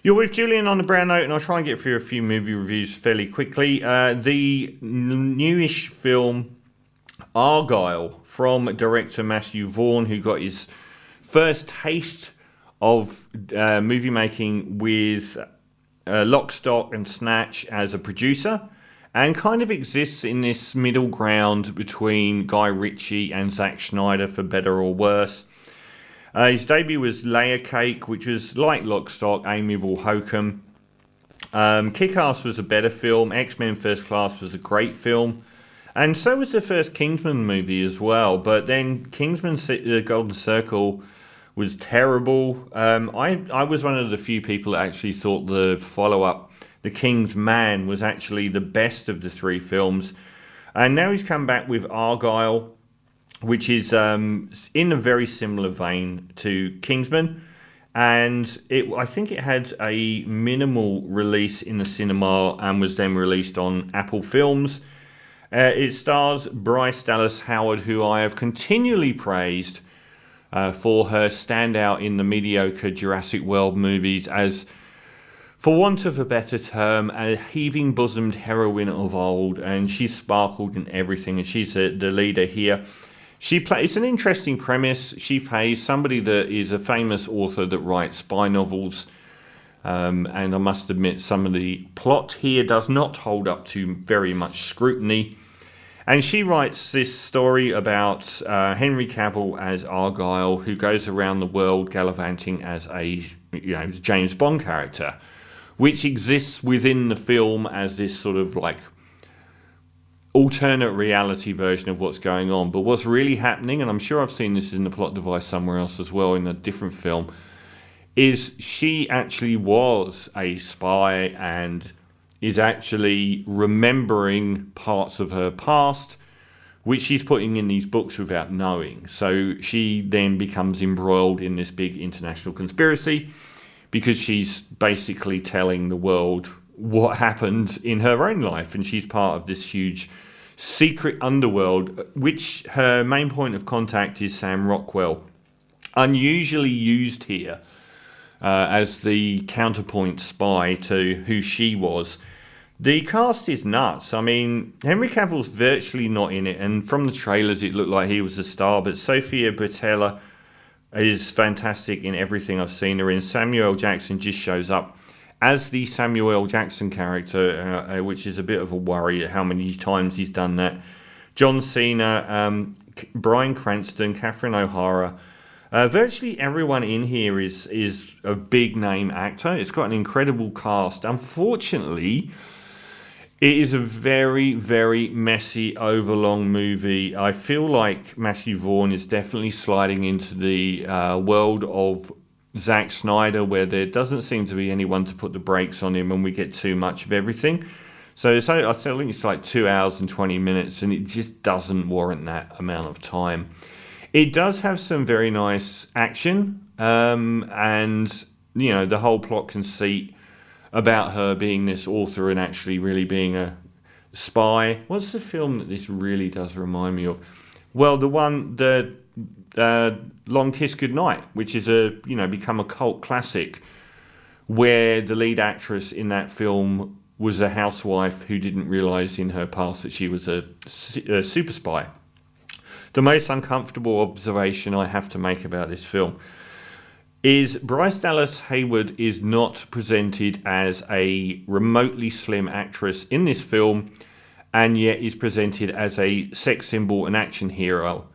You're with Julian on the Brown Note, and I'll try and get through a few movie reviews fairly quickly. The newish film Argylle from director Matthew Vaughn, who got his first taste of movie making with Lock, Stock and Snatch as a producer, and kind of exists in this middle ground between Guy Ritchie and Zack Snyder, for better or worse. His debut was Layer Cake, which was like Lock, Stock, amiable hokum. Kick-Ass was a better film. X-Men First Class was a great film. And so was the first Kingsman movie as well. But then Kingsman The Golden Circle was terrible. I was one of the few people that actually thought the follow-up, The King's Man, was actually the best of the three films. And now he's come back with Argylle, which is in a very similar vein to Kingsman. And I think it had a minimal release in the cinema and was then released on Apple Films. It stars Bryce Dallas Howard, who I have continually praised for her standout in the mediocre Jurassic World movies as, for want of a better term, a heaving-bosomed heroine of old. And she's sparkled in everything, and she's the leader here. It's an interesting premise. She plays somebody that is a famous author that writes spy novels. And I must admit, some of the plot here does not hold up to very much scrutiny. And she writes this story about Henry Cavill as Argylle, who goes around the world gallivanting as a James Bond character, which exists within the film as this sort of like alternate reality version of what's going on. But what's really happening, and I'm sure I've seen this in the plot device somewhere else as well in a different film, is she actually was a spy and is actually remembering parts of her past, which she's putting in these books without knowing. So she then becomes embroiled in this big international conspiracy because she's basically telling the world what happened in her own life, and she's part of this huge secret underworld, which her main point of contact is Sam Rockwell, unusually used here as the counterpoint spy to who she was. The cast is nuts. I mean, Henry Cavill's virtually not in it, and from the trailers it looked like he was a star, but Sophia Boutella is fantastic in everything I've seen her in. Samuel L. Jackson just shows up as the Samuel L. Jackson character, which is a bit of a worry at how many times he's done that. John Cena, Bryan Cranston, Catherine O'Hara. Virtually everyone in here is a big name actor. It's got an incredible cast. Unfortunately, it is a very, very messy, overlong movie. I feel like Matthew Vaughn is definitely sliding into the world of Zack Snyder, where there doesn't seem to be anyone to put the brakes on him when we get too much of everything. So I think it's like 2 hours and 20 minutes, and it just doesn't warrant that amount of time. It does have some very nice action, and the whole plot conceit about her being this author and actually really being a spy. What's the film that this really does remind me of? Well, the Long Kiss Goodnight, which is become a cult classic, where the lead actress in that film was a housewife who didn't realise in her past that she was a super spy. The most uncomfortable observation I have to make about this film is Bryce Dallas Howard is not presented as a remotely slim actress in this film, and yet is presented as a sex symbol and action hero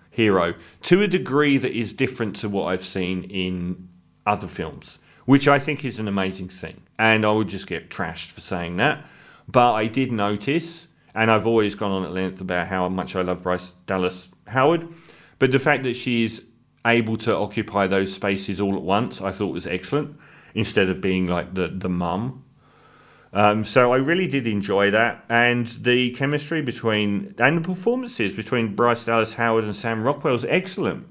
to a degree that is different to what I've seen in other films, which I think is an amazing thing. And I would just get trashed for saying that. But I did notice, and I've always gone on at length about how much I love Bryce Dallas Howard, but the fact that she's able to occupy those spaces all at once, I thought was excellent, instead of being like the mum. So I really did enjoy that, and the chemistry and the performances between Bryce Dallas Howard and Sam Rockwell is excellent.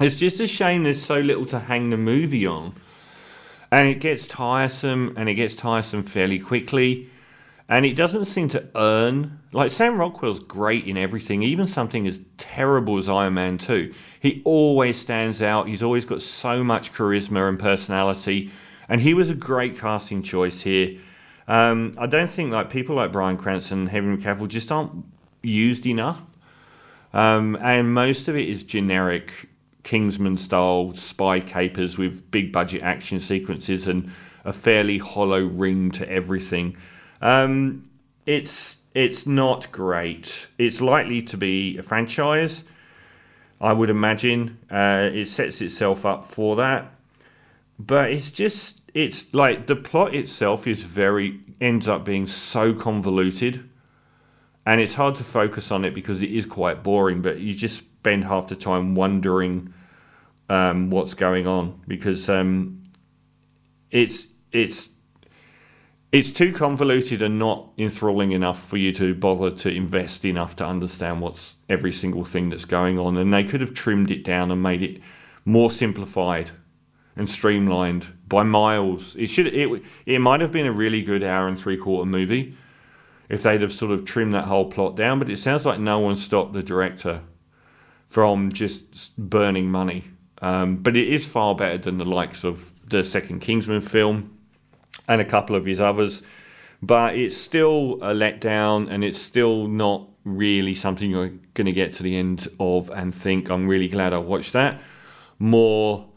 It's just a shame there's so little to hang the movie on, and it gets tiresome fairly quickly, and it doesn't seem to earn. Like, Sam Rockwell's great in everything, even something as terrible as Iron Man 2. He always stands out. He's always got so much charisma and personality. And he was a great casting choice here. I don't think like people like Bryan Cranston and Henry Cavill just aren't used enough. And most of it is generic Kingsman style spy capers with big budget action sequences and a fairly hollow ring to everything. It's not great. It's likely to be a franchise, I would imagine. It sets itself up for that. But it's like the plot itself ends up being so convoluted, and it's hard to focus on it because it is quite boring, but you just spend half the time wondering what's going on, because it's too convoluted and not enthralling enough for you to bother to invest enough to understand what's every single thing that's going on. And they could have trimmed it down and made it more simplified and streamlined by miles. It might have been a really good 1.75 hour movie if they'd have sort of trimmed that whole plot down, but it sounds like no one stopped the director from just burning money. But it is far better than the likes of the second Kingsman film and a couple of his others. But it's still a letdown, and it's still not really something you're going to get to the end of and think, I'm really glad I watched that. More,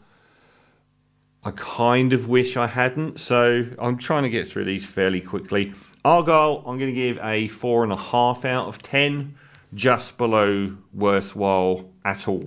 I kind of wish I hadn't. So I'm trying to get through these fairly quickly. Argylle, I'm going to give a 4.5 out of 10, just below worthwhile at all.